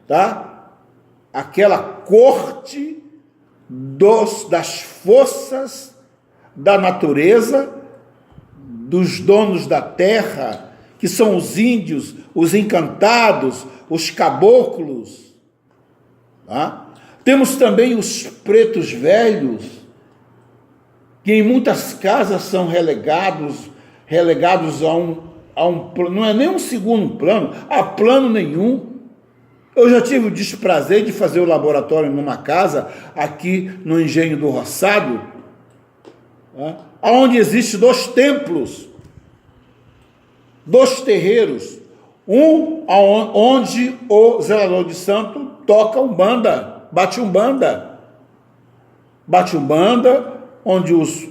tá? Aquela corte das forças da natureza, dos donos da terra, que são os índios, os encantados, os caboclos. Tá? Temos também os pretos velhos, que em muitas casas são relegados a um plano, não é nem um segundo plano, a plano nenhum. Eu já tive o desprazer de fazer o laboratório numa casa, aqui no Engenho do Roçado, onde existem 2 templos, 2 terreiros, um onde o zelador de santo toca umbanda, bate umbanda, onde os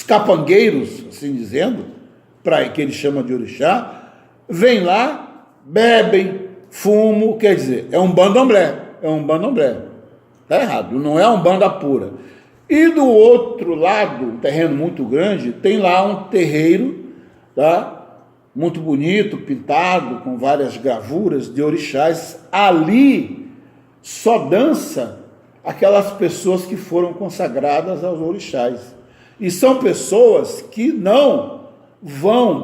capangueiros, assim dizendo, que ele chama de orixá, vêm lá, bebem, fumam, quer dizer, é um bandomblé, está errado, não é um banda pura. E do outro lado, um terreno muito grande, tem lá um terreiro, tá? Muito bonito, pintado, com várias gravuras de orixás. Ali só dança aquelas pessoas que foram consagradas aos orixás. E são pessoas que não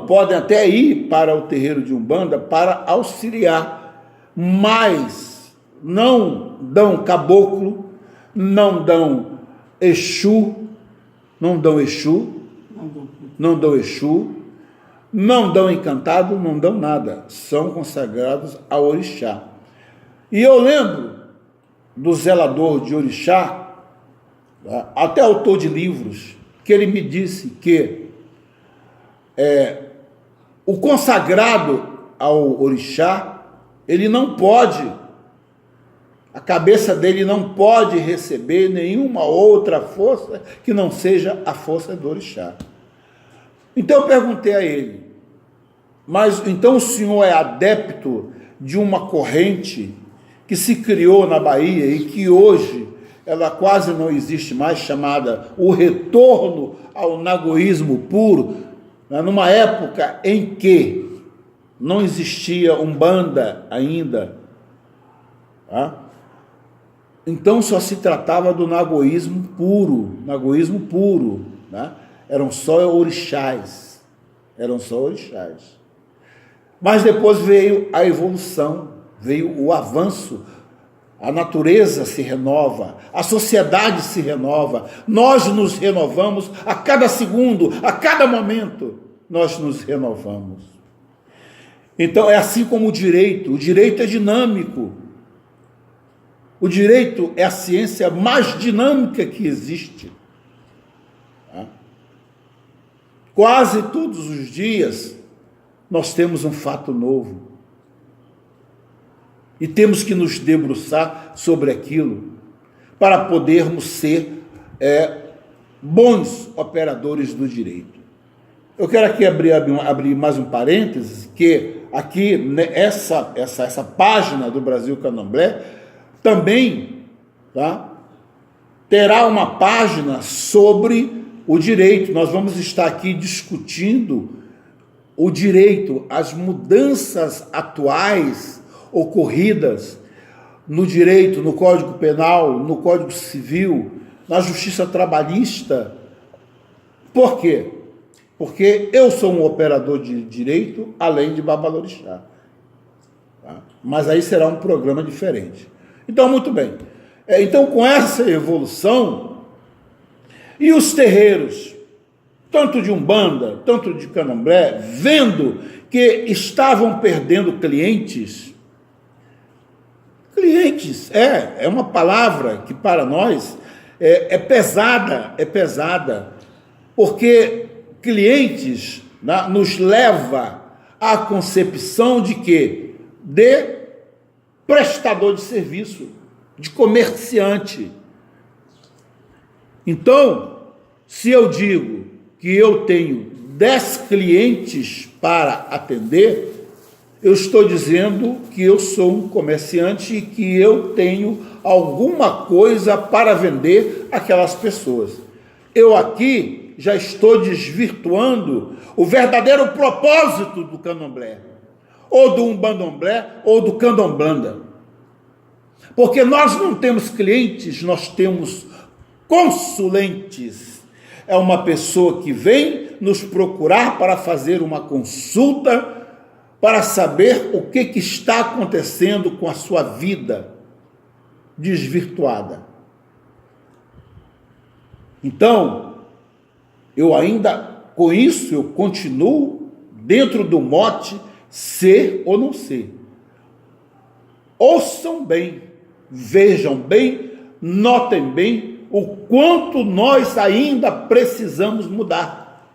podem até ir para o terreiro de Umbanda para auxiliar, mas não dão caboclo, não dão Exu, não dão encantado, não dão nada. São consagrados a orixá. E eu lembro do zelador de orixá, até autor de livros, que ele me disse que o consagrado ao orixá, ele não pode, a cabeça dele não pode receber nenhuma outra força que não seja a força do orixá. Então eu perguntei a ele, mas então o senhor é adepto de uma corrente que se criou na Bahia e que hoje ela quase não existe mais, chamada o retorno ao nagoísmo puro, numa época em que não existia Umbanda ainda, tá? Então só se tratava do nagoísmo puro, né? Eram só orixás. Mas depois veio a evolução, veio o avanço, a natureza se renova, a sociedade se renova, nós nos renovamos a cada segundo, a cada momento, nós nos renovamos. Então é assim como o direito é dinâmico. O direito é a ciência mais dinâmica que existe. Quase todos os dias nós temos um fato novo. E temos que nos debruçar sobre aquilo para podermos ser bons operadores do direito. Eu quero aqui abrir mais um parênteses, que aqui essa página do Brasil Candomblé também, tá, terá uma página sobre o direito. Nós vamos estar aqui discutindo o direito, as mudanças atuais ocorridas no direito, no Código Penal, no Código Civil, na Justiça Trabalhista. Por quê? Porque eu sou um operador de direito, além de babalorixá. Tá? Mas aí será um programa diferente. Então, muito bem. Então, com essa evolução, e os terreiros, tanto de Umbanda, tanto de Candomblé, vendo que estavam perdendo clientes, é uma palavra que para nós é pesada, porque clientes, né, nos leva à concepção de quê? De prestador de serviço, de comerciante. Então, se eu digo que eu tenho 10 clientes para atender, eu estou dizendo que eu sou um comerciante e que eu tenho alguma coisa para vender àquelas pessoas. Eu aqui já estou desvirtuando o verdadeiro propósito do Candomblé. ou do umbandomblé, ou do candomblanda. Porque nós não temos clientes, nós temos consulentes. É uma pessoa que vem nos procurar para fazer uma consulta, para saber o que está acontecendo com a sua vida desvirtuada. Então, eu ainda, com isso, eu continuo dentro do mote ser ou não ser. Ouçam bem, vejam bem, notem bem o quanto nós ainda precisamos mudar.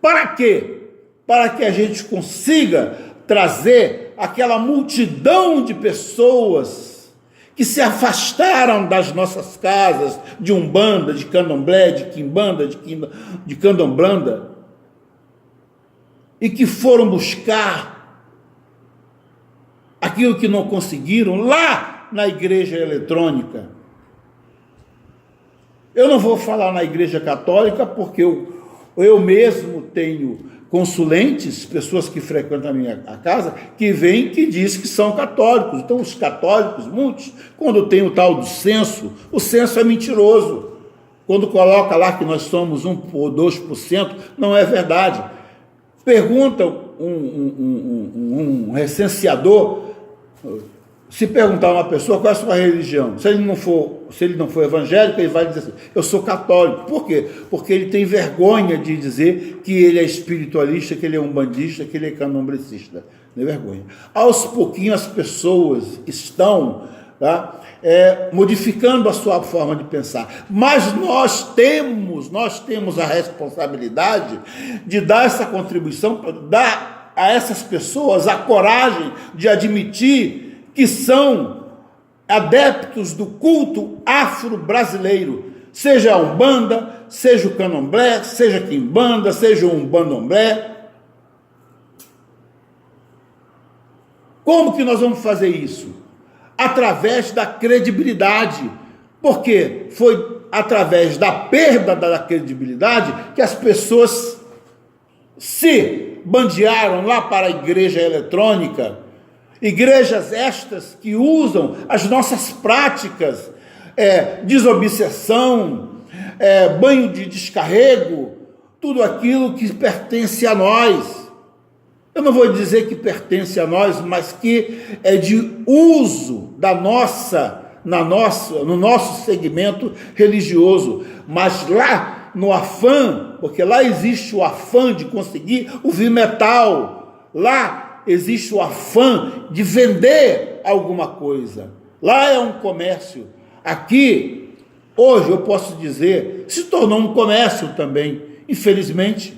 Para quê? Para que a gente consiga trazer aquela multidão de pessoas que se afastaram das nossas casas, de umbanda, de candomblé, de quimbanda, de candomblanda, e que foram buscar aquilo que não conseguiram lá na igreja eletrônica. Eu não vou falar na igreja católica, porque eu mesmo tenho consulentes, pessoas que frequentam a minha casa, que vêm que dizem que são católicos. Então, os católicos, muitos, quando tem o tal do censo, o censo é mentiroso. Quando coloca lá que nós somos 1 ou 2%, não é verdade. Pergunta um recenseador, se perguntar a uma pessoa qual é a sua religião, se ele não for evangélico, ele vai dizer assim: eu sou católico. Por quê? Porque ele tem vergonha de dizer que ele é espiritualista, que ele é umbandista, que ele é candomblecista. Não é vergonha. Aos pouquinhos as pessoas estão modificando a sua forma de pensar, mas nós temos a responsabilidade de dar essa contribuição, dar a essas pessoas a coragem de admitir que são adeptos do culto afro-brasileiro, seja a umbanda, seja o candomblé, seja a quimbanda, seja o umbandomblé. Como que nós vamos fazer isso? Através da credibilidade, porque foi através da perda da credibilidade que as pessoas se bandearam lá para a igreja eletrônica, igrejas estas que usam as nossas práticas, desobsessão, banho de descarrego, tudo aquilo que pertence a nós. Eu não vou dizer que pertence a nós, mas que é de uso no nosso segmento religioso. Mas lá no afã, porque lá existe o afã de conseguir ouvir metal, lá existe o afã de vender alguma coisa. Lá é um comércio. Aqui, hoje, eu posso dizer, se tornou um comércio também, infelizmente.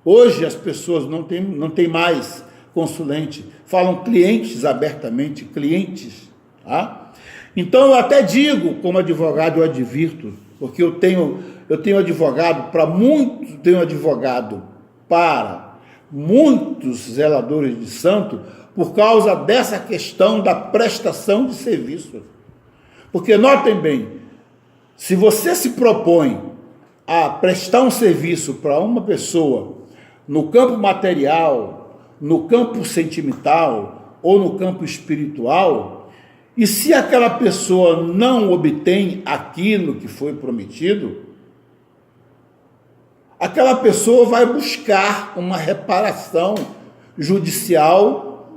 Hoje as pessoas não têm mais consulente, falam clientes abertamente, clientes. Tá? Então eu até digo, como advogado, eu advirto, porque eu tenho advogado para muitos zeladores de santo, por causa dessa questão da prestação de serviço. Porque notem bem, se você se propõe a prestar um serviço para uma pessoa no campo material, no campo sentimental ou no campo espiritual, e se aquela pessoa não obtém aquilo que foi prometido, aquela pessoa vai buscar uma reparação judicial,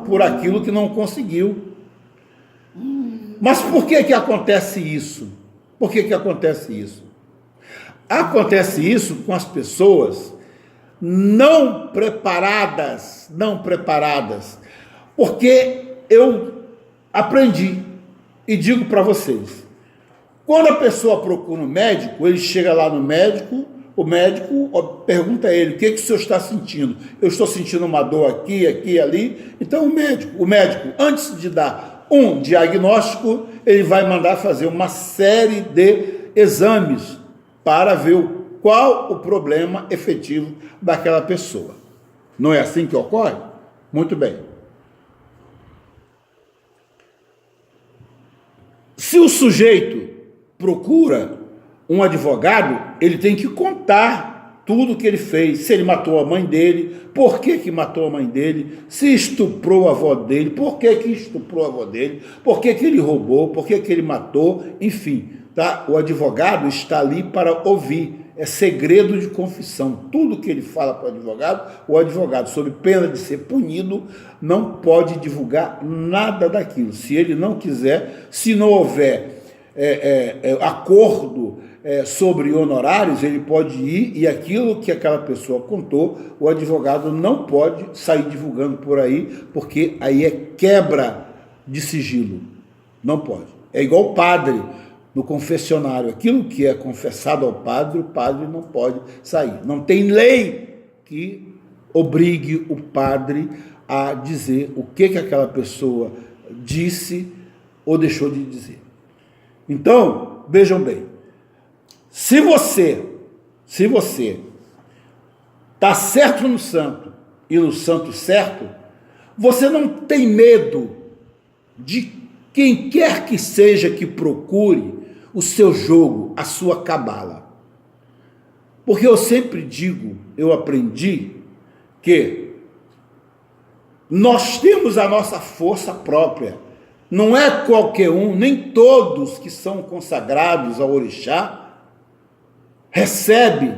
por aquilo que não conseguiu. Mas por que acontece isso? Por que acontece isso? Acontece isso com as pessoas não preparadas, porque eu aprendi e digo para vocês, quando a pessoa procura um médico, ele chega lá no médico, o médico pergunta a ele: o que o senhor está sentindo? Eu estou sentindo uma dor aqui, ali. Então o médico, antes de dar um diagnóstico, ele vai mandar fazer uma série de exames para ver qual o problema efetivo daquela pessoa. Não é assim que ocorre? Muito bem. Se o sujeito procura um advogado, ele tem que contar tudo que ele fez, se ele matou a mãe dele, por que matou a mãe dele, se estuprou a avó dele, por que estuprou a avó dele, por que ele roubou, por que ele matou, enfim, tá? O advogado está ali para ouvir, é segredo de confissão. Tudo que ele fala para o advogado, sob pena de ser punido, não pode divulgar nada daquilo. Se ele não quiser, se não houver acordo sobre honorários, ele pode ir, e aquilo que aquela pessoa contou, o advogado não pode sair divulgando por aí, porque aí é quebra de sigilo. Não pode. É igual o padre no confessionário. Aquilo que é confessado ao padre, o padre não pode sair. Não tem lei que obrigue o padre a dizer o que aquela pessoa disse ou deixou de dizer. Então, vejam bem, se você está certo no santo e no santo certo, você não tem medo de quem quer que seja que procure o seu jogo, a sua cabala. Porque eu sempre digo, eu aprendi que nós temos a nossa força própria. Não é qualquer um, nem todos que são consagrados ao orixá recebe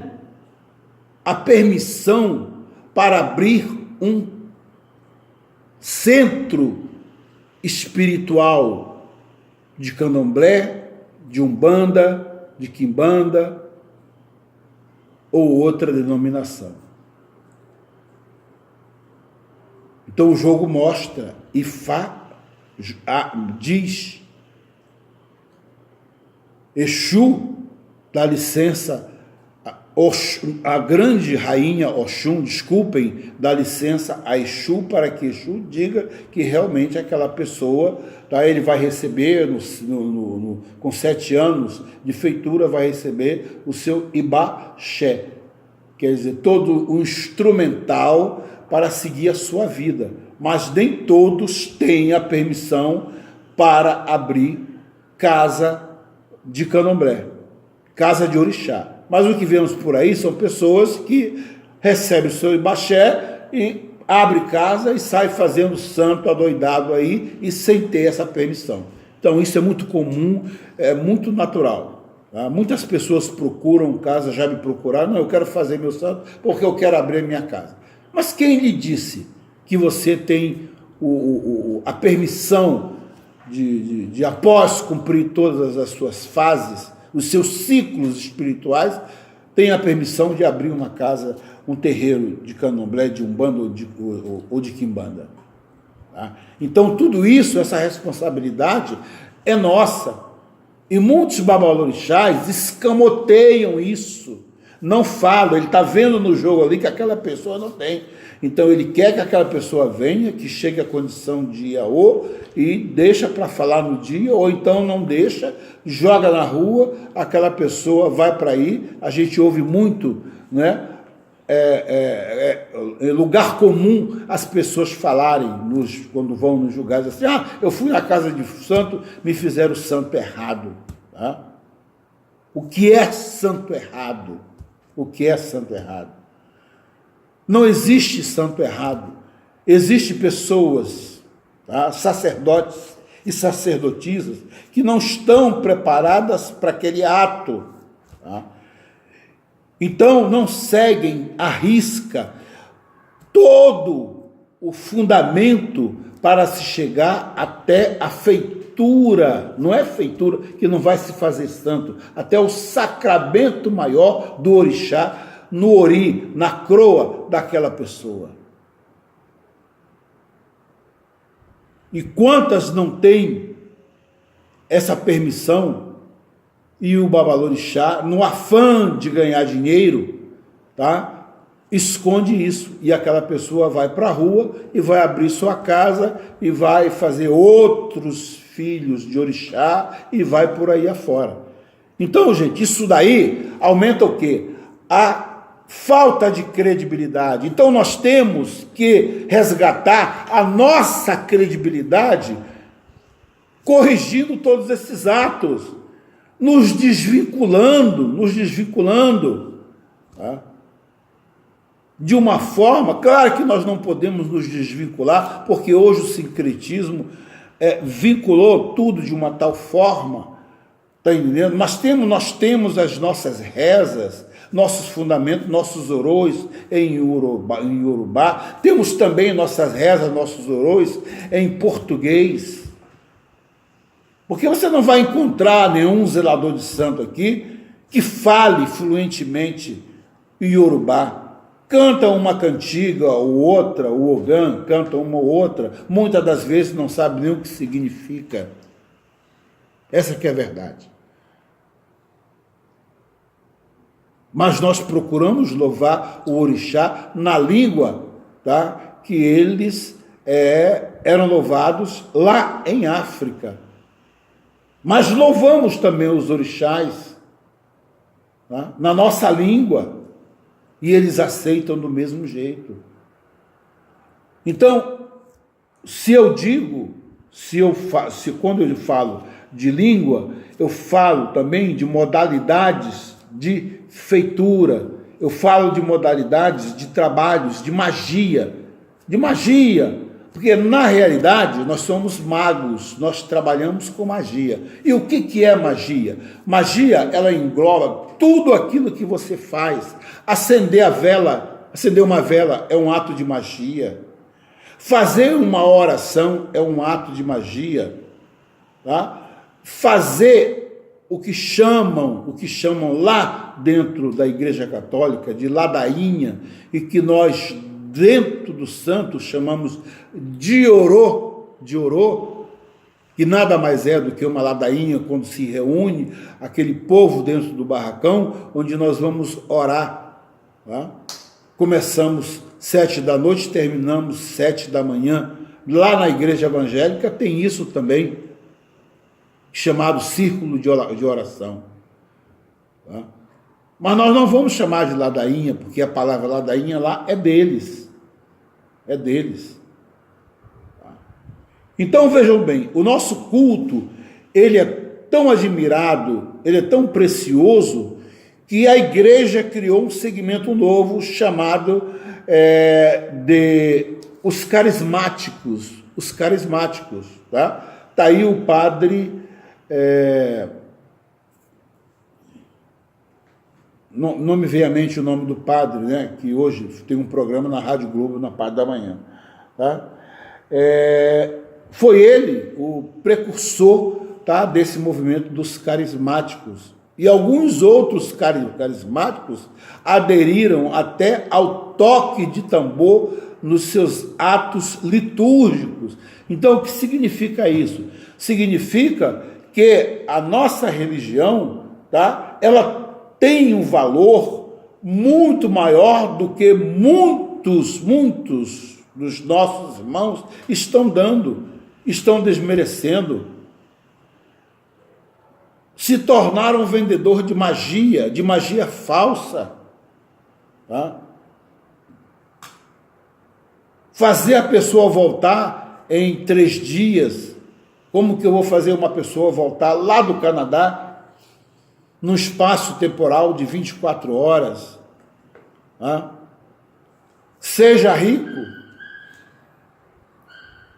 a permissão para abrir um centro espiritual de candomblé, de umbanda, de quimbanda ou outra denominação. Então o jogo mostra e diz: Exu dá licença, a grande rainha Oxum, desculpem, dá licença a Exu para que Exu diga que realmente aquela pessoa, tá, ele vai receber, com 7 anos de feitura, vai receber o seu ibaxé, quer dizer, todo o instrumental para seguir a sua vida. Mas nem todos têm a permissão para abrir casa de candomblé, casa de orixá. Mas o que vemos por aí são pessoas que recebem o seu ibaxé e abre casa e sai fazendo santo adoidado aí e sem ter essa permissão. Então isso é muito comum, é muito natural. Tá? Muitas pessoas procuram casa, já me procuraram: não, eu quero fazer meu santo porque eu quero abrir minha casa. Mas quem lhe disse que você tem a permissão de após cumprir todas as suas fases, os seus ciclos espirituais, tem a permissão de abrir uma casa, um terreiro de candomblé, de umbanda ou de quimbanda? Tá? Então tudo isso, essa responsabilidade é nossa. E muitos babalorixás escamoteiam isso, não falam, ele está vendo no jogo ali que aquela pessoa não tem. Então ele quer que aquela pessoa venha, que chegue à condição de Iaô e deixa para falar no dia, ou então não deixa, joga na rua, aquela pessoa vai para aí. A gente ouve muito, né? Lugar comum as pessoas falarem quando vão nos julgados assim: eu fui na casa de santo, me fizeram santo errado. Tá? O que é santo errado? O que é santo errado? Não existe santo errado. Existem pessoas, tá? Sacerdotes e sacerdotisas, que não estão preparadas para aquele ato. Tá? Então, não seguem à risca todo o fundamento para se chegar até a feitura. Não é feitura que não vai se fazer santo, até o sacramento maior do orixá, no ori, na croa daquela pessoa. E quantas não têm essa permissão, e o babalorixá, no afã de ganhar dinheiro, tá, esconde isso, e aquela pessoa vai para a rua e vai abrir sua casa e vai fazer outros filhos de orixá e vai por aí afora. Então, gente, isso daí aumenta o quê? A falta de credibilidade. Então nós temos que resgatar a nossa credibilidade corrigindo todos esses atos. nos desvinculando, tá? De uma forma, claro que nós não podemos nos desvincular, porque hoje o sincretismo vinculou tudo de uma tal forma, está entendendo? Mas nós temos as nossas rezas, nossos fundamentos, nossos orôs em Yorubá, temos também nossas rezas, nossos orôs em português, porque você não vai encontrar nenhum zelador de santo aqui que fale fluentemente Yorubá. Canta uma cantiga ou outra, o Ogã canta uma ou outra, muitas das vezes não sabe nem o que significa. Essa que é a verdade. Mas nós procuramos louvar o orixá na língua, tá, que eles eram louvados lá em África. Mas louvamos também os orixás, tá, na nossa língua. E eles aceitam do mesmo jeito. Então, quando eu falo de língua, eu falo também de modalidades de feitura, eu falo de modalidades de trabalhos, de magia, porque na realidade nós somos magos, nós trabalhamos com magia. E o que é magia? Magia, ela engloba tudo aquilo que você faz. Acender uma vela é um ato de magia. Fazer uma oração é um ato de magia. Tá? Fazer o que chamam lá dentro da Igreja Católica de ladainha, e que nós dentro do santo chamamos de orô, que nada mais é do que uma ladainha quando se reúne aquele povo dentro do barracão, onde nós vamos orar. Tá? Começamos 7 da noite, terminamos 7 da manhã. Lá na igreja evangélica tem isso também, chamado círculo de oração. Tá? Mas nós não vamos chamar de ladainha, porque a palavra ladainha lá é deles. É deles. Então vejam bem, o nosso culto, ele é tão admirado, ele é tão precioso, que a igreja criou um segmento novo chamado de os carismáticos. Os carismáticos, tá? Tá aí o padre, não me veio à mente o nome do padre, né? Que hoje tem um programa na Rádio Globo na parte da manhã, tá? Foi ele o precursor, tá, desse movimento dos carismáticos. E alguns outros carismáticos aderiram até ao toque de tambor nos seus atos litúrgicos. Então, o que significa isso? Significa que a nossa religião, tá, ela tem um valor muito maior do que muitos dos nossos irmãos estão dando, estão desmerecendo. Se tornaram um vendedor de magia falsa. Tá? Fazer a pessoa voltar em 3 dias. Como que eu vou fazer uma pessoa voltar lá do Canadá, num espaço temporal de 24 horas? Tá? Seja rico.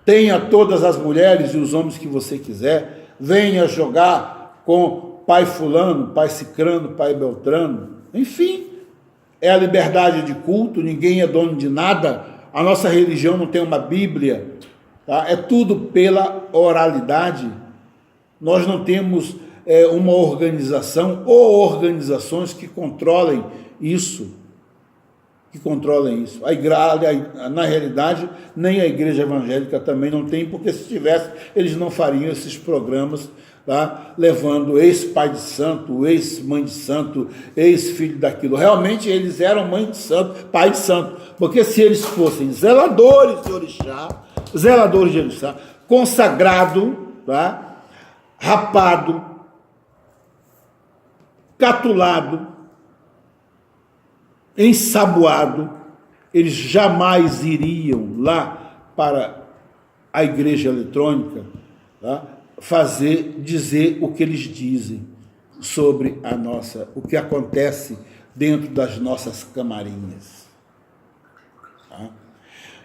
Tenha todas as mulheres e os homens que você quiser. Venha jogar com pai fulano, pai cicrano, pai beltrano. Enfim, é a liberdade de culto, ninguém é dono de nada. A nossa religião não tem uma Bíblia, tá? É tudo pela oralidade. Nós não temos uma organização ou organizações que controlem isso. Na realidade, nem a igreja evangélica também não tem, porque se tivesse, eles não fariam esses programas, tá? Levando ex-pai de santo, ex-mãe de santo, ex-filho daquilo. Realmente eles eram mãe de santo, pai de santo, porque se eles fossem zeladores de orixá, consagrado, tá? Rapado, catulado, ensaboado, eles jamais iriam lá para a igreja eletrônica, tá? Dizer o que eles dizem. sobre o que acontece dentro das nossas camarinhas. Tá?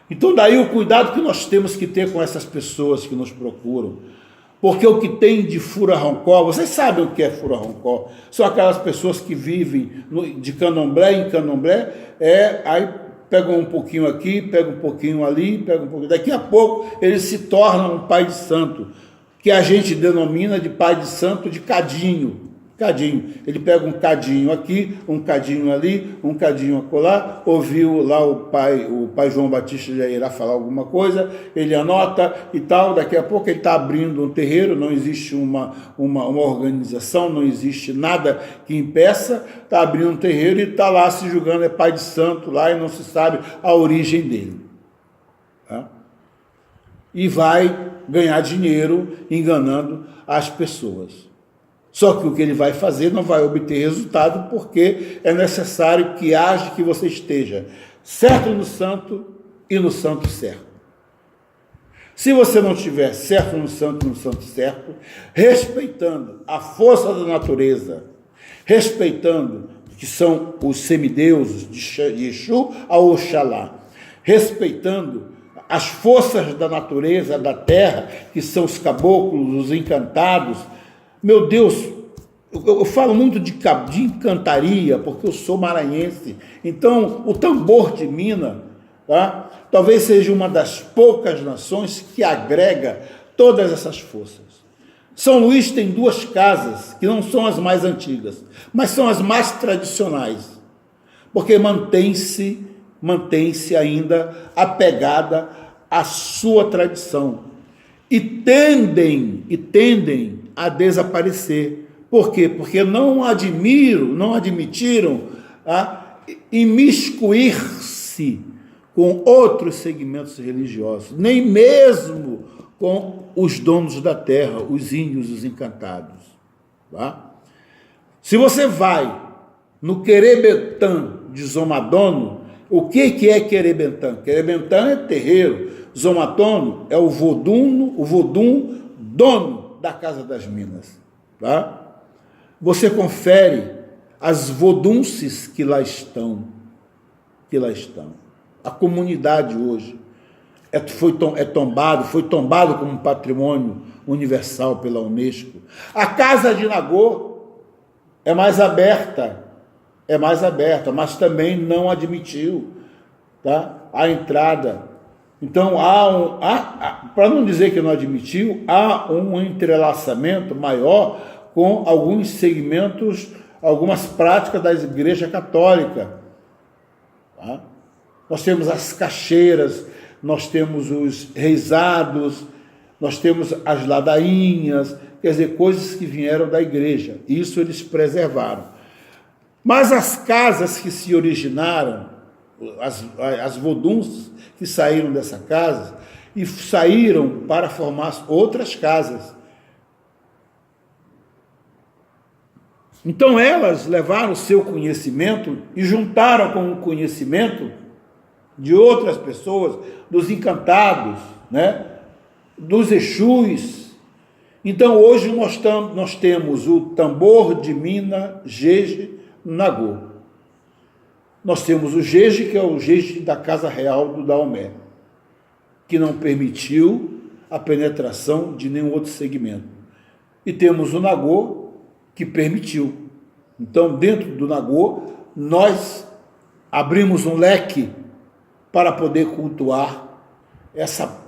Então daí o cuidado que nós temos que ter com essas pessoas que nos procuram, porque o que tem de fura-roncó, vocês sabem o que é fura-roncó, são aquelas pessoas que vivem de candomblé em candomblé, aí pegam um pouquinho aqui, pegam um pouquinho ali, pegam um pouquinho, daqui a pouco eles se tornam um pai de santo, que a gente denomina de pai de santo de cadinho. Cadinho. Ele pega um cadinho aqui, um cadinho ali, um cadinho acolá, ouviu lá o pai João Batista já irá falar alguma coisa, ele anota e tal, daqui a pouco ele está abrindo um terreiro, não existe uma organização, não existe nada que impeça, está abrindo um terreiro e está lá se julgando, é pai de santo lá e não se sabe a origem dele. Tá? E vai ganhar dinheiro enganando as pessoas. Só que o que ele vai fazer não vai obter resultado, porque é necessário que você esteja certo no santo e no santo certo. Se você não estiver certo no santo e no santo certo, respeitando a força da natureza, respeitando que são os semideuses de Exu a Oxalá, respeitando as forças da natureza, da terra, que são os caboclos, os encantados. Meu Deus, eu falo muito de encantaria, porque eu sou maranhense. Então, o tambor de Minas, tá? Talvez seja uma das poucas nações que agrega todas essas forças. São Luís tem 2 casas, que não são as mais antigas, mas são as mais tradicionais, porque mantém-se ainda apegada à sua tradição. E tendem a desaparecer. Por quê? Porque não admitiram imiscuir-se com outros segmentos religiosos, nem mesmo com os donos da terra, os índios, os encantados. Tá? Se você vai no Querebentã de Zomadono, o que é Querebentã? Querebentã é terreiro, Zomadono é o vodum dono da Casa das Minas. Tá? Você confere as vodunces que lá estão. A comunidade hoje foi tombado como patrimônio universal pela Unesco. A Casa de Nagô é mais aberta, mas também não admitiu, tá, a entrada. Então, para não dizer que não admitiu, há um entrelaçamento maior com alguns segmentos, algumas práticas da Igreja Católica. Tá? Nós temos as caixeiras, nós temos os reisados, nós temos as ladainhas, quer dizer, coisas que vieram da igreja. Isso eles preservaram. Mas as casas que se originaram, as voduns que saíram dessa casa, e saíram para formar outras casas. Então elas levaram o seu conhecimento e juntaram com o conhecimento de outras pessoas, dos encantados, né? Dos Exus. Então hoje nós temos o tambor de Minas, Jeje, Nagô. Nós temos o Jeje, que é o Jeje da Casa Real do Daomé, que não permitiu a penetração de nenhum outro segmento. E temos o Nagô, que permitiu. Então, dentro do Nagô, nós abrimos um leque para poder cultuar essa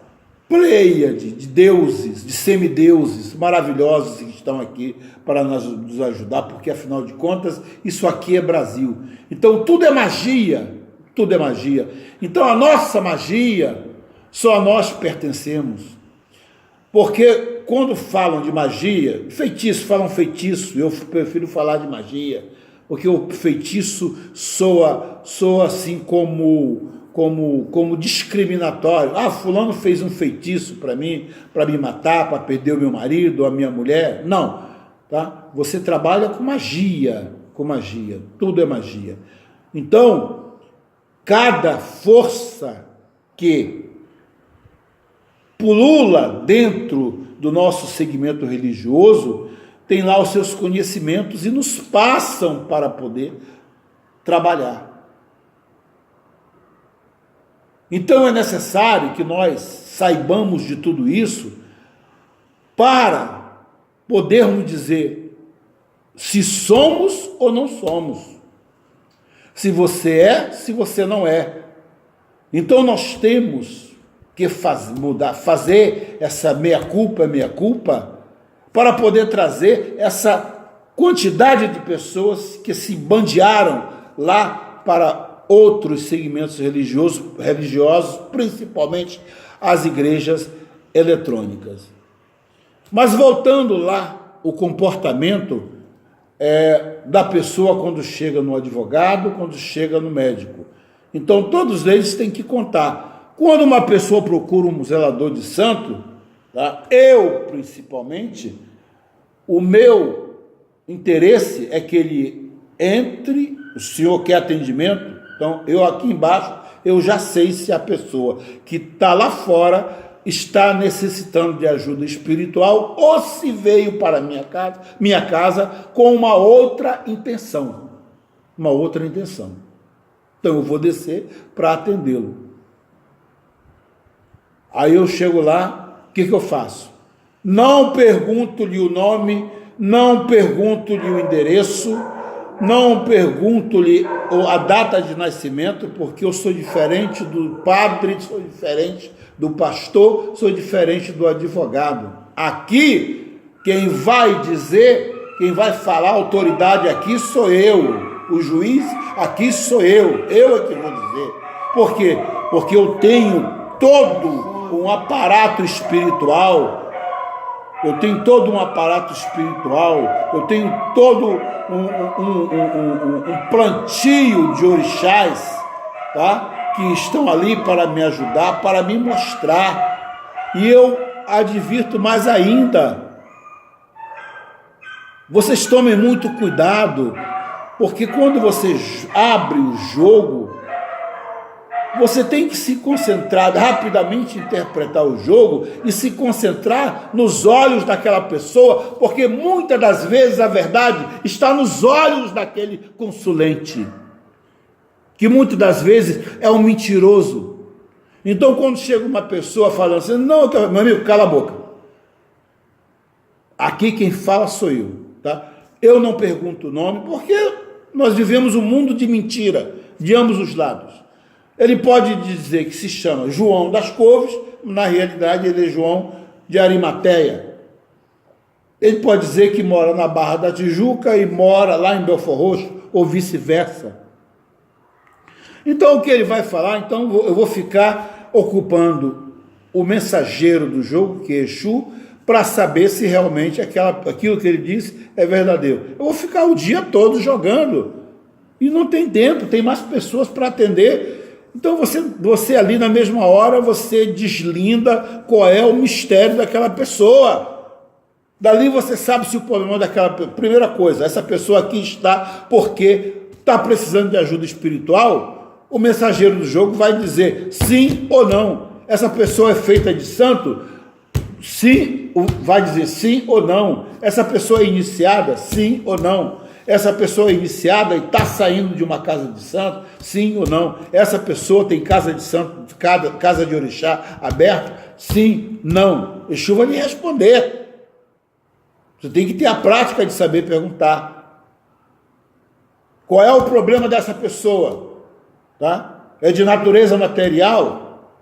pleiade de deuses, de semideuses maravilhosos que estão aqui para nos ajudar, porque, afinal de contas, isso aqui é Brasil. Então, tudo é magia, tudo é magia. Então, a nossa magia, só a nós pertencemos. Porque quando falam de magia, falam feitiço, eu prefiro falar de magia, porque o feitiço soa assim como discriminatório. Fulano fez um feitiço para mim, para me matar, para perder o meu marido, a minha mulher. Não, tá? Você trabalha com magia, tudo é magia. Então, cada força que pulula dentro do nosso segmento religioso têm lá os seus conhecimentos e nos passam para poder trabalhar. Então é necessário que nós saibamos de tudo isso para podermos dizer se somos ou não somos. Se você é, se você não é. Então nós temos que fazer essa meia-culpa, para poder trazer essa quantidade de pessoas que se bandearam lá para outros segmentos religiosos, principalmente as igrejas eletrônicas. Mas voltando lá, o comportamento da pessoa quando chega no advogado, quando chega no médico. Então, todos eles têm que contar. Quando uma pessoa procura um zelador de santo, tá? Eu, principalmente, o meu interesse é que ele entre, o senhor quer atendimento, então eu aqui embaixo, eu já sei se a pessoa que está lá fora está necessitando de ajuda espiritual ou se veio para minha casa com uma outra intenção. Então eu vou descer para atendê-lo. Aí eu chego lá, o que eu faço? Não pergunto-lhe o nome, não pergunto-lhe o endereço, não pergunto-lhe a data de nascimento, porque eu sou diferente do padre, sou diferente do pastor, sou diferente do advogado. Aqui, quem vai dizer, quem vai falar a autoridade aqui sou eu. O juiz aqui sou eu é que vou dizer. Por quê? Porque eu tenho todo um aparato espiritual, eu tenho todo um plantio de orixás, tá? Que estão ali para me ajudar, para me mostrar. E eu advirto mais ainda, vocês tomem muito cuidado, porque quando você abre o jogo, você tem que se concentrar, rapidamente interpretar o jogo e se concentrar nos olhos daquela pessoa, porque muitas das vezes a verdade está nos olhos daquele consulente, que muitas das vezes é um mentiroso. Então, quando chega uma pessoa falando assim, não, meu amigo, cala a boca. Aqui quem fala sou eu, tá? Eu não pergunto o nome, porque nós vivemos um mundo de mentira, de ambos os lados. Ele pode dizer que se chama João das Couves, na realidade ele é João de Arimateia. Ele pode dizer que mora na Barra da Tijuca e mora lá em Belford Roxo, ou vice-versa. Então o que ele vai falar? Então eu vou ficar ocupando o mensageiro do jogo, que é Exu, para saber se realmente aquilo que ele disse é verdadeiro. Eu vou ficar o dia todo jogando, e não tem tempo, tem mais pessoas para atender. Então você ali na mesma hora, você deslinda qual é o mistério daquela pessoa. Dali você sabe se o problema daquela... Primeira coisa, essa pessoa aqui está porque está precisando de ajuda espiritual. O mensageiro do jogo vai dizer sim ou não. Essa pessoa é feita de santo? Sim, vai dizer sim ou não. Essa pessoa é iniciada? Sim ou não. Essa pessoa é iniciada e está saindo de uma casa de santo? Sim ou não? Essa pessoa tem casa de santo, casa de orixá aberta? Sim, não. Exu vai lhe responder. Você tem que ter a prática de saber perguntar. Qual é o problema dessa pessoa? Tá? É de natureza material?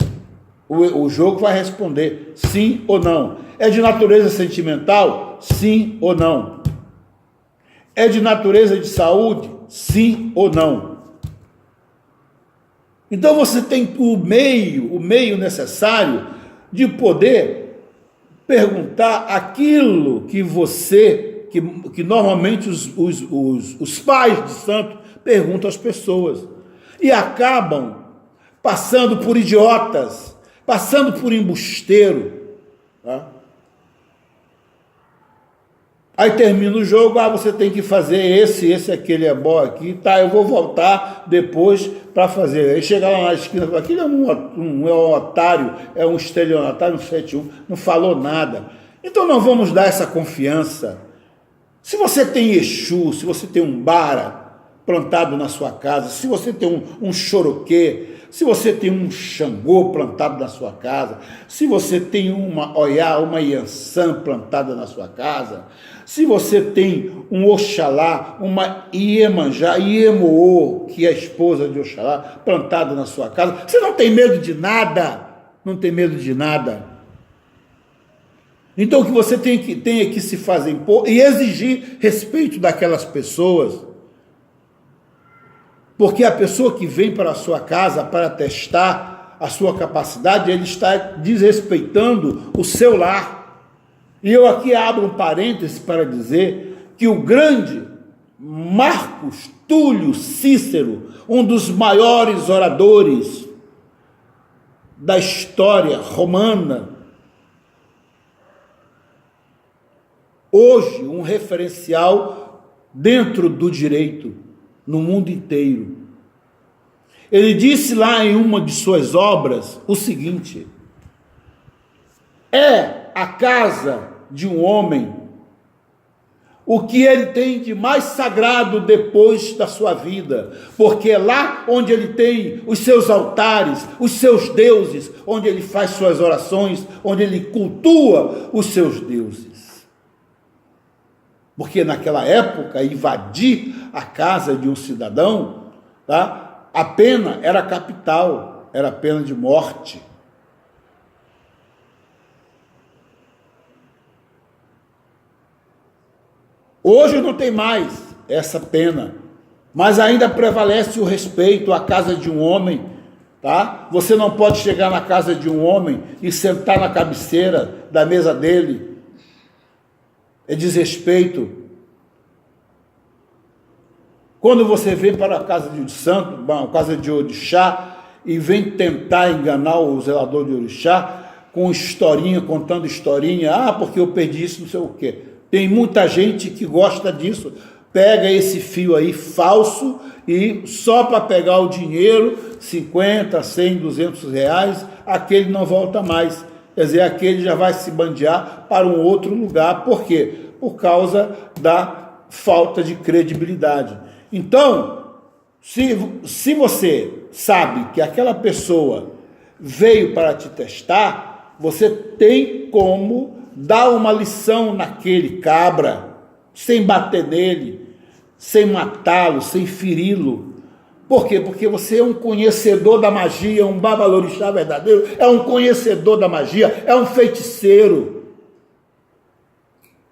O jogo vai responder sim ou não. É de natureza sentimental? Sim ou não. É de natureza de saúde? Sim ou não? Então você tem o meio necessário de poder perguntar aquilo que que normalmente os pais de santo perguntam às pessoas. E acabam passando por idiotas, passando por embusteiro, tá? Aí termina o jogo, você tem que fazer esse, aquele é bom aqui, tá, eu vou voltar depois para fazer. Aí chega lá na esquina, aquele é um otário, é um estelionatário, um 71, não falou nada. Então não vamos dar essa confiança Se você tem Exu, se você tem um Bara plantado na sua casa, se você tem um Choroquê, se você tem um Xangô plantado na sua casa, se você tem uma Oiá, uma Iansã plantada na sua casa, se você tem um Oxalá, uma Iemanjá, Iemoô, que é a esposa de Oxalá, plantada na sua casa, você não tem medo de nada, não tem medo de nada. Então o que você tem que se fazer impor e exigir respeito daquelas pessoas. Porque a pessoa que vem para a sua casa para testar a sua capacidade, ele está desrespeitando o seu lar. E eu aqui abro um parêntese para dizer que o grande Marcos Túlio Cícero, um dos maiores oradores da história romana, hoje um referencial dentro do direito, no mundo inteiro. Ele disse lá em uma de suas obras o seguinte: é a casa de um homem o que ele tem de mais sagrado depois da sua vida, porque é lá onde ele tem os seus altares, os seus deuses, onde ele faz suas orações, onde ele cultua os seus deuses. Porque naquela época, invadir a casa de um cidadão, tá? A pena era capital, era a pena de morte. Hoje não tem mais essa pena, mas ainda prevalece o respeito à casa de um homem, tá? Você não pode chegar na casa de um homem e sentar na cabeceira da mesa dele. É desrespeito. Quando você vem para a casa de um santo, a casa de orixá, e vem tentar enganar o zelador de orixá com historinha, contando historinha, porque eu perdi isso, não sei o quê. Tem muita gente que gosta disso, pega esse fio aí falso e só para pegar o dinheiro, 50, 100, 200 reais, aquele não volta mais. Quer dizer, aquele já vai se bandear para um outro lugar. Por quê? Por causa da falta de credibilidade. Então, se você sabe que aquela pessoa veio para te testar, você tem como dar uma lição naquele cabra, sem bater nele, sem matá-lo, sem feri-lo. Por quê? Porque você é um conhecedor da magia, um babalorixá verdadeiro, é um conhecedor da magia, é um feiticeiro.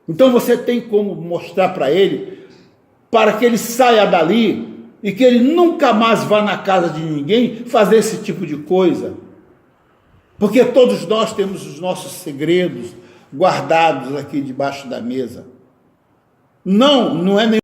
Então você tem como mostrar para ele, para que ele saia dali e que ele nunca mais vá na casa de ninguém fazer esse tipo de coisa. Porque todos nós temos os nossos segredos guardados aqui debaixo da mesa. Não é nem